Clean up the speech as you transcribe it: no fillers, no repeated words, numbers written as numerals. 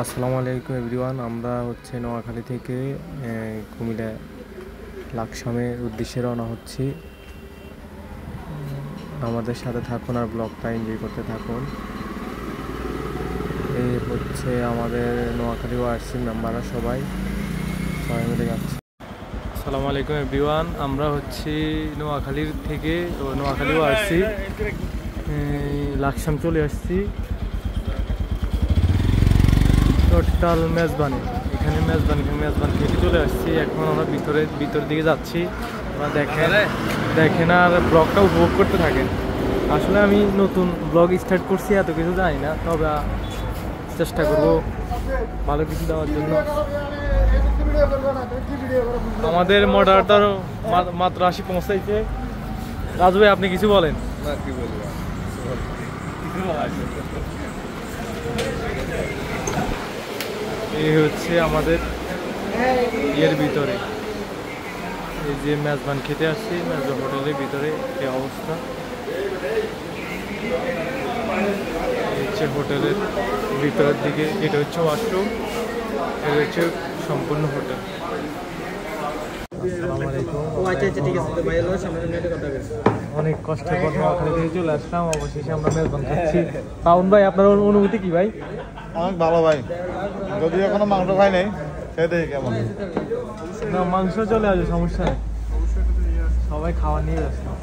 আসসালামু আলাইকুম এভরিওয়ান। আমরা হচ্ছে নোয়াখালী থেকে কুমিল্লা লাকসামের উদ্দেশ্যে রওনা হচ্ছি। আমাদের সাথে থাকুন আর ব্লগটা এনজয় করতে থাকুন। এই হচ্ছে আমাদের নোয়াখালী ওয়ার্সি মেম্বাররা সবাই মিলে যাচ্ছে। আসসালামু আলাইকুম এভরিওয়ান। আমরা হচ্ছি নোয়াখালীর থেকে নোয়াখালী ওয়ার্সি লাকসাম চলে আসছি। টোটাল মেজবানি, এখানে মেজবানি খেতে চলে আসছি। এখন আমরা ভিতর দিকে যাচ্ছি। দেখেন আর ব্লগটা উপভোগ করতে থাকেন। আসলে আমি নতুন ব্লগ স্টার্ট করছি, এত কিছু জানি না, তবে চেষ্টা করব ভালো কিছু দেওয়ার জন্য। আমাদের মডারেটর মাত্র 80 পৌঁছাইছে। রাজু ভাই, আপনি কিছু বলেন। এই হচ্ছে আমাদের ইয়ের ভিতরে, এই যে মেজবান খেতে আসছি, মেজবান হোটেলের ভিতরে এই অবস্থা। এই হচ্ছে হোটেলের ভিতরের দিকে, এটা হচ্ছে ওয়াশরুম, এটা হচ্ছে সম্পূর্ণ হোটেল। অনেক কষ্টের পর নোয়াখালী থেকে চলে আসলাম, অবশেষে আমরা মেজবান খাচ্ছি। পাউন ভাই, আপনার অনুভূতি কি ভাই? অনেক ভালো ভাই, যদি এখনো মাংস খাই নাই খেয়ে দেখি কেমন। না, মাংস চলে আসবে, সমস্যা নেই, সবাই খাওয়া নিয়ে আসলাম।